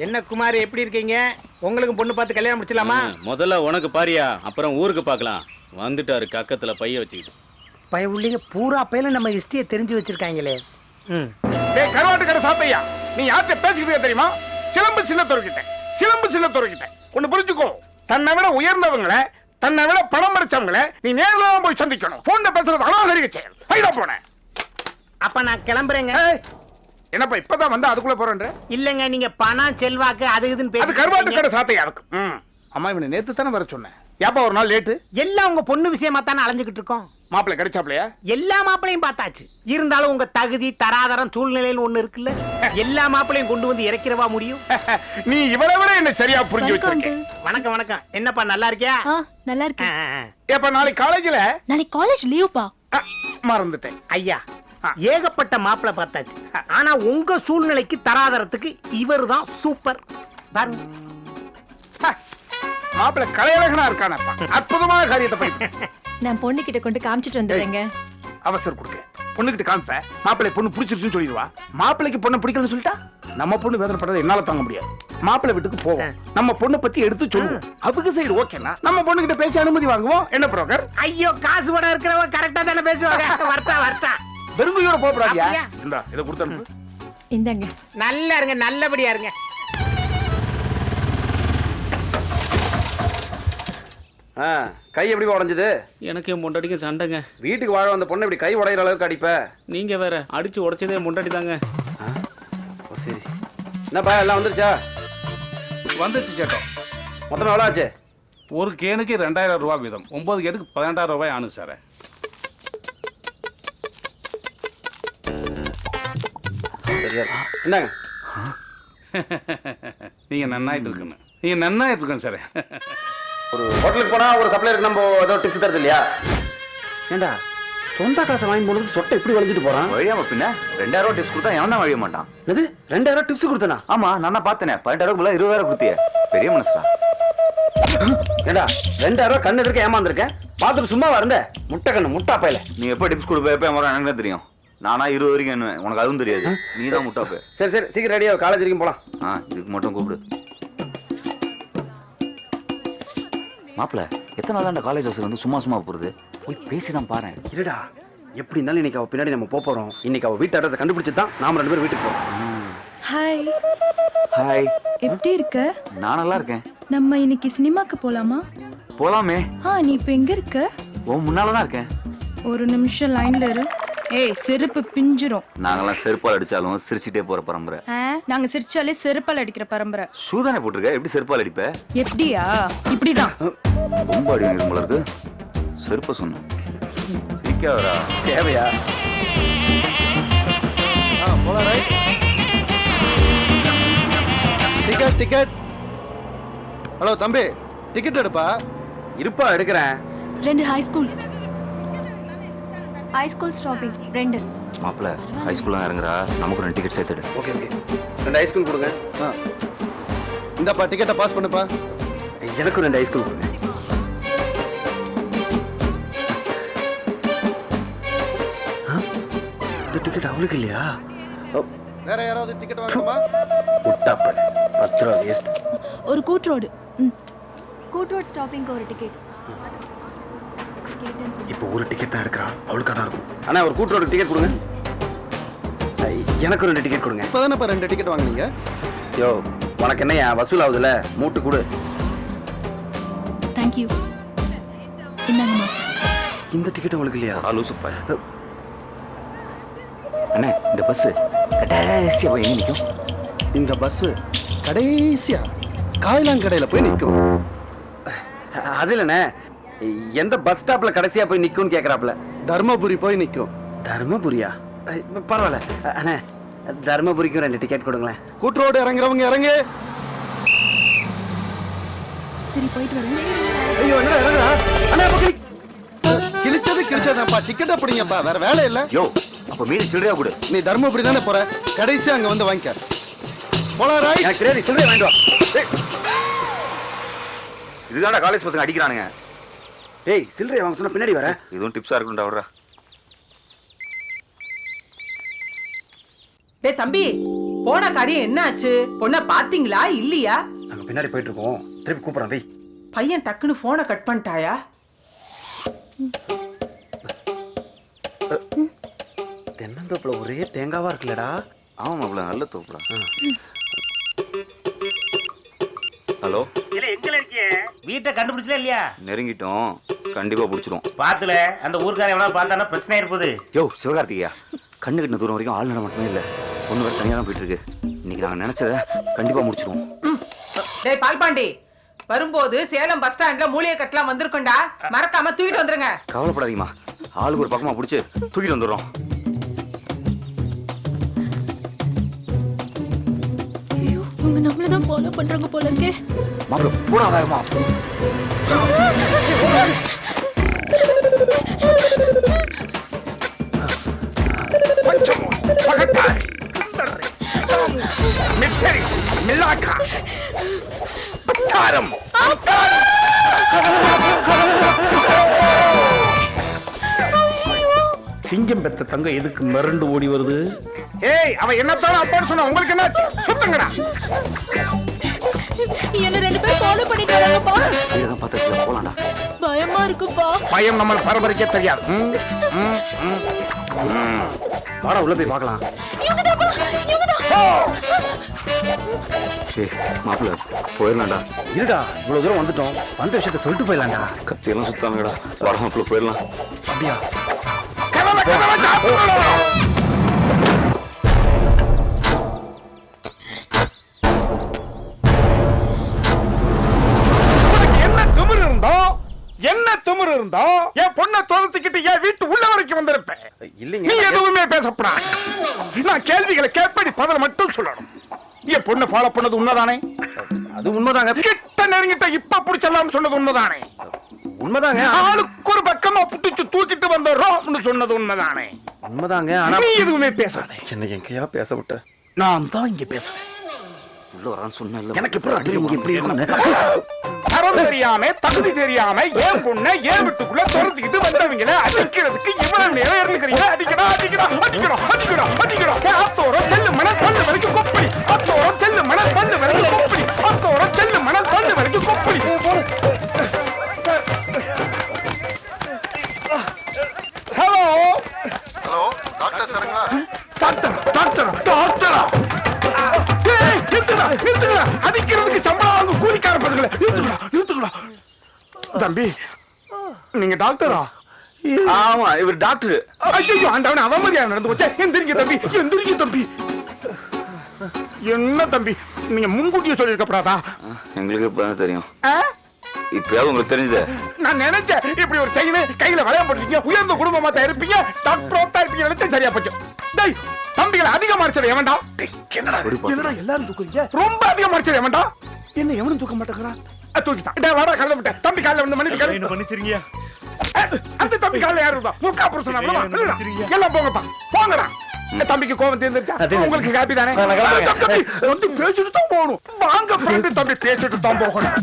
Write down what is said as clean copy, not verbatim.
என்ன குமார் எப்படி இருக்கீங்க? உங்களுக்கு பொண்ணு பார்த்து கல்யாணம் முடிச்சலாமா? முதல்ல உனக்கு பாரியா, அப்புறம் ஊருக்கு பார்க்கலாம். வந்துட்டாரு கக்கத்துல பைய வச்சுக்கிட்டு. பைய உள்ளீங்க பூரா பையில நம்ம ஹிஸ்டரியை தெரிஞ்சு வச்சிருக்காங்களே. டேய் கருவாட்டு கடை சாப்பையா, நீ யார்கிட்ட பேசிக்கிட்டே தெரியுமா? சிலம்பு சின்னத்தோர்கிட்ட ஒன்னு புரிஞ்சுக்கோ. தன்னை விட உயர்ந்தவங்களை, தன்னை விட பணம் பறிச்சவங்களை நீ நேர்ல போய் சந்திக்கணும். போன்ல பேசுறது அனாகரிக செயல். ஐயா போனேன். அப்ப நான் கிளம்புறேங்க. என்னப்பா இப்பதான் வந்து அதுக்குள்ள போறேன்ற? இல்லங்க, நீங்க பணம் செல்வாக்கு அது இதுன்னு அது கருவாட்டு கடை சாப்பையா இருக்கும். அம்மா இவனை நேத்து தானே வர சொன்னேன். ஏப்பா ஒரு நாள் லேட்டு? எல்லாம் உங்க பொண்ணு விஷயமா தானே அலைஞ்சுக்கிட்டு இருக்கோம். மாப்பிள்ளை கிடைச்சாப்லையா? எல்லா மாப்பிளையும் பார்த்தாச்சு. இருந்தாலும் உங்க தகுதி தராதரம் சூழ்நிலைன்னு ஒண்ணு இருக்குல்ல, எல்லா மாப்பிளையும் கொண்டு வந்து இறக்கிறவா முடியும்? நீ இவரை விட என்ன சரியா புரிஞ்சு வச்சிருக்க. வணக்கம் வணக்கம். என்னப்பா நல்லா இருக்கியா? நல்லா இருக்கேன். ஏப்பா நாளைக்கு காலேஜ்ல? நாளைக்கு காலேஜ் லீவ்ப்பா. மறந்துட்டேன் ஐயா. ஏகப்பட்ட மாப்பிளை பார்த்தாச்சு. ஆனா உங்க சூழ்நிலைக்கு தராதரத்துக்கு இவர் தான் சூப்பர். பாருங்க, மாப்பிள்ளை கலையழகனா இருக்கானப்பா. அற்புதமான காரியத்தை போய் நான் பொண்ணு கிட்ட கொண்டு காமிச்சிட்டு வந்துடுறேங்க. அவசரம் கொடுக்க பொண்ணுகிட்ட காமிப்ப. மாப்பிள்ளை பொண்ணு பிடிச்சிருச்சுன்னு சொல்லிடுவா. மாப்பிள்ளைக்கு பொண்ணு பிடிக்கலன்னு சொல்லிட்டா நம்ம பொண்ணு வேதனைப்படுறதை என்னால தாங்க முடியாது. மாப்பிள்ளை வீட்டுக்கு போவோம், நம்ம பொண்ணை பத்தி எடுத்து சொல்லுவோம். அவங்க சைடு ஓகேனா நம்ம பொண்ணு கிட்ட பேசி அனுமதி வாங்குவோம். என்ன புரோக்கர்? ஐயோ, காசு படம் இருக்கிறவங்க கரெக்டா தானே பேசுவாங்க. வரட்டா வெறுங்கையோட போகக்கூடாதியா? இந்தா இதை கொடுத்து இந்தாங்க. நல்லா இருங்க, நல்லபடியா இருங்க. கை எப்படி உடஞ்சது? எனக்கு என் முண்டாடிக்கு சண்டைங்க. வீட்டுக்கு வாழ வந்த பொண்ணு இப்படி கை உடையிற அளவுக்கு அடிப்ப? நீங்க வேற அடிச்சு உடைச்சதே முண்டாடி தாங்க. சரி, என்னப்பா எல்லாம் வந்துருச்சா? வந்துச்சு சேட்டம். மொத்தம் எவ்வளோ ஆச்சு? ஒரு கேனுக்கு 2000 ரூபாய் வீதம். 9 கேனுக்கு 12000 ரூபாய் ஆனு சார். என்னங்க நீங்க நன்னாயிட்டு இருக்கணும் சார். ஒரு ஹோட்டலுக்கு போனா ஒரு சப்ளையருக்கு நம்ம ஏதோ டிப்ஸ் தரது இல்லையா? ஏண்டா சொந்த காசை வாங்கி போனதுக்கு சொட்டை இப்படி வளைஞ்சிட்டு போறான்? வழியாம பின்ன 2000 ரூபாய் டிப்ஸ் கொடுத்தா எவனா வழிய மாட்டான். இது 2000 டிப்ஸ் கொடுத்தனா? ஆமா, நான் பார்த்தேனே. 12000 ரூபாய் 20000 கொடுத்திய. பெரிய மனசுடா. ஏண்டா 2000 கண்ணு எதிர்க்க ஏமாந்துருக்கேன். பார்த்துட்டு சும்மா வரந்த முட்டை கண்ணு முட்டா பையல. நீ எப்ப டிப்ஸ் கொடுப்ப, எப்ப ஏமாற எனக்கு தெரியும். நானா 20 வரைக்கும் எண்ணுவேன். உனக்கு அதுவும் தெரியாது. நீ தான் முட்டா போய். சரி சரி, சீக்கிரம் ரெடியா காலேஜ் வரைக்கும் போலாம். இதுக்கு மட்டும் கூப்பிடு. மாப்பிள்ள, எத்தனை நாள் அந்த காலேஜ் ஹவுஸ்ல வந்து சும்மா போறது? போய் பேசி தான் பாரு. இருடா, எப்படி இருந்தாலும் இன்னைக்கு அவ பின்னாடி நம்ம போறோம். இன்னைக்கு அவ வீட்டு அட்ரஸ் கண்டுபிடிச்சு தான் நாம 2 பேரும் வீட்டுக்கு போறோம். ஹாய். ஹாய். எப்படி இருக்க? நான் நல்லா இருக்கேன். நம்ம இன்னைக்கு சினிமாக்கு போலாமா? போலாமே. நீ இப்ப எங்க இருக்க? முன்னால தான் இருக்கேன். ஒரு நிமிஷம் லைன்ல இரு. ஏய், செருப்பு பிஞ்சிரும். நாங்கெல்லாம் செருப்பால் அடிச்சாலும் சிரிச்சிட்டே போற பரம்பரை. நாங்க சிரிச்சாலே செருப்பால் அடிக்கிற பரம்பரை. சூதானே போட்டிருக்க, எப்படி செருப்பால் அடிப்ப? எப்படியா? இப்படிதான். ரொம்ப அடி வாங்கிருமல இருக்கு. செருப்ப சொன்ன சிரிக்காதடா. தேவையா? போலாம். ரைட். டிக்கெட். ஹலோ தம்பி, டிக்கெட் எடுப்பா. இருப்பா, எடுக்கிறேன். 2 ஹை ஸ்கூல் ஸ்டாப்பிங் 2. மாப்பிள்ள, ஹை ஸ்கூல்ல இறங்குறா. நமக்கு 2 டிக்கெட் சேர்த்துடு. ஓகே 2 ஹை ஸ்கூல் கொடுங்க. இந்தப்பா டிக்கெட்டை பாஸ் பண்ணுப்பா. எனக்கும் 2 ஹை ஸ்கூல் கொடுங்க. இந்த டிக்கெட் அவளுக்கு இல்லையா? வேற யாராவது டிக்கெட் வாங்கணுமா? முட்டாப்ப 10 ரூபா வேஸ்ட். ஒரு கூட்ரோடு ஸ்டாப்பிங்க்கு ஒரு டிக்கெட். இப்போ ஒரு டிக்கெட் தான் எடுக்கிறா. அவளுக்காக தான் இருக்கும். அண்ணா ஒரு கூட்டரோட டிக்கெட் கொடுங்க. எனக்கு 2 டிக்கெட் கொடுங்க. இப்பதானப்பா 2 டிக்கெட் வாங்குனீங்க. யோ, உனக்கு என்னையா வசூல் ஆகுதுல? மூட்டு கொடு. Thank you. என்னங்கம்மா? இந்த டிக்கெட் உங்களுக்கு இல்லையா? லூசுப்பா. அண்ணே, இந்த பஸ் கடைசியா போய் எங்க நிற்கும்? இந்த பஸ் கடைசியா காயிலாங்கடையில போய் நிற்கும். அது இல்லைண்ணே, எந்த பஸ் ஸ்டாப்ல கடைசியா போய் நிக்கும்னு கேக்குறாப்ல. தர்மபுரி போய் நிற்கும். தர்மபுரியா? பரவாயில்ல அண்ணே, தர்மபுரிக்கும் 2 டிக்கெட் கொடுங்களேன். கூட்ரோடு இறங்குறவங்க இறங்கு. சரி, போயிட்டு வரேன். ஐயோ, என்ன இறங்குறா? அண்ணா கிழிச்சதுப்பா. டிக்கெட் அப்படிங்கப்பா, வேற வேலை இல்ல. யோ, அப்ப மீறி சில்லறையா கொடு. நீ தர்மபுரி தானே போற, கடைசியா அங்க வந்து வாங்கிக்க. போலாம். ரைட். எனக்கு தெரியாது, சில்லறையா வாங்கிட்டு வா. இதுதான்டா காலேஜ் பசங்க அடிக்கிறானுங்க. ஏய், சில்லறையா வாங்க சொன்னா பின்னாடி வர. இதுவும் டிப்ஸா இருக்கும்டா. விடுறா. டேய் தம்பி, போன காரியம் என்ன ஆச்சு? பொண்ண பாத்தீங்களா இல்லையா? நாங்க பின்னாடி போயிட்டு இருக்கோம், திருப்பி கூப்பிடுறேன் வை. பையன் டக்குன்னு போனை கட் பண்ணிட்டாயா? தென்னந்தோப்புல ஒரே தேங்காவா இருக்குல்லடா. ஆமா மாப்பிள, நல்ல தோப்புடா. ஹலோ, இல்ல எங்க இருக்கீங்க? வீட்டை கண்டுபிடிச்சல இல்லையா? நெருங்கிட்டோம், கண்டிப்பா பிடிச்சிரும். பாத்துல அந்த ஊர்க்காரன் எவனா பார்த்தானா பிரச்சனை ஆயிருப்போது. யோ சிவகார்த்திகேயா, கண்ணு கட்டின தூரம் வரைக்கும் ஆள் நட மட்டுமே இல்ல, ஒண்ணு வேற தனியா தான் போயிட்டு இருக்கு. இன்னைக்கு நாங்க நினைச்சத கண்டிப்பா முடிச்சிருவோம். டேய் பால்பாண்டி, வரும்போது சேலம் பஸ் ஸ்டாண்ட்ல மூலிகை கட்டலாம் வந்திருக்கோண்டா, மறக்காம தூக்கிட்டு வந்துருங்க. கவலைப்படாதீங்கம்மா, ஆளுக்கு ஒரு பக்கமா பிடிச்சு தூக்கிட்டு வந்துடுறோம். அவங்க நம்மள தான் ஃபாலோ பண்றாங்க போல இருக்கே. மாப்பிள போடா வேகமா. பகட்டாய், மிச்சரி, மில்லாக்கா, பச்சாரம், சிங்கம் பெத்த தங்கம் எதுக்கு மிரண்டு ஓடி வருது? ஏய் அவ என்னத்தான அப்பான்னு சொன்னா உங்களுக்கு என்னாச்சு? சுத்தங்கடா. என்ன 2 பேர் ஃபாலோ பண்ணிட்டாங்கப்பா. இதான் பார்த்து போலாம்டா. பயமா இருக்குப்பா. பயம் நம்ம பரம்பரைக்கே தெரியாது. வாடா உள்ள போய் பார்க்கலாம். ஏய் மாப்பிள போயிடலாம்டா. இருடா, இவ்வளவு தூரம் வந்துட்டோம், வந்த விஷயத்த சொல்லிட்டு போயிடலாம்டா. கத்தியெல்லாம் சுத்தாங்கடா. வாடா மாப்பிள போயிடலாம். அப்படியா? கதவை கதவை சாப்பிடணும். என்ன திமிரு இருந்தா என் பொண்ணை தோர்த்துக்கிட்டு என் வீட்டு உள்ள வரைக்கும் வந்திருப்பேன். இல்லைங்க, நீ எதுவுமே பேசப்படாது. நான் கேள்விகளை கேட்படி பதில் மட்டும் சொல்லணும். என் பொண்ணை ஃபாலோ பண்ணது உண்மைதானே? அது உண்மைதாங்க. கிட்ட நெருங்கிட்ட இப்ப புடிச்சலாம் சொன்னது உண்மைதானே? உண்மைதாங்க. ஆளுக்கு ஒரு பக்கமா புடிச்சு தூக்கிட்டு வந்தோம்னு சொன்னது உண்மைதானே? உண்மைதாங்க. ஆனா நீ எதுவுமே பேசாதே. என்ன எங்கேயா பேச விட்ட? நான் தான் இங்க பேசுறேன். உள்ள வரான்னு சொன்னேன். எனக்கு எப்படி தெரியும் இங்க எப்படி இருக்குன்னு? தரம் தெரியாம தகுதி தெரியாம ஏன் பொண்ணை ஏன் வீட்டுக்குள்ள துரத்திக்கிட்டு வந்தவங்கள அடிக்கிறதுக்கு இவ்வளவு நேரம் இருந்துக்கிறீங்க. அடிக்கிறோம் அடிக்கிறோம் அடிக்கிறோம் அடிக்கிறோம் அடிக்கிறோம். அத்தோரம் செல்லு மணல் பல்லு வரைக்கும் கொப்பளி. அத்தோரம் செல்லு மணல் பல்லு வரைக்கும் கொப்பளி. அத்தோரம் செல்லு மணல் பல்லு வரைக்கும் கொப்பளி. ஹலோ ஹலோ, டாக்டர் சாருங்களா? டாக்டர் டாக்டர் டாக்டரா? ஏய் நிறுத்துடா நிறுத்துடா. அடிக்கிறதுக்கு சம்பளம் வாங்க கூலிக்கார பசங்களே. நிறுத்துடா நிறுத்துடா. தம்பி நீங்க டாக்டரா? ஆமா, இவர் டாக்டர். ஐயோ ஆண்டவனே, அவமரியா நடந்து போச்சே. எந்திரிங்க தம்பி, எந்திரிங்க தம்பி. என்ன தம்பி நீங்க முன்கூட்டியே சொல்லிருக்கப்படாதா? எங்களுக்கு இப்பதான் தெரியும். இப்பயாவது உங்களுக்கு தெரிஞ்சது. நான் நினைச்சேன் இப்படி ஒரு செயின் கையில வளையம் போட்டுருக்கீங்க, உயர்ந்த குடும்பமா தான் இருப்பீங்க, டாக்டரா இருப்பீங்க நினைச்சேன். சரியா போச்சு. டேய் தம்பிகளை அதிகமா அடிச்சது எவன்டா? என்னடா என்னடா எல்லாரும் தூக்குறீங்க? ரொம்ப அதிகமா அடிச்சது எவன்டா? என்ன எவனும் தூக்க மாட்டேங்கிறான்? தூக்கிட்டான். டேய் வாடா கல்ல விட்ட. தம்பி கால்ல வந்து மன்னிப்பு மன்னிச்சிருங்க. அந்த தம்பி கால்ல யாரு இருந்தா? முக்கா புருஷனா? எல்லாம் போங்கப்பா போங்கடா. தம்பிக்கு கோவம் தீர்ந்துருச்சா? உங்களுக்கு ஹாப்பி தானே? வந்து பேசிட்டு தான் போகணும். வாங்க ஃப்ரெண்ட், தம்பி பேசிட்டு தான் போகணும்.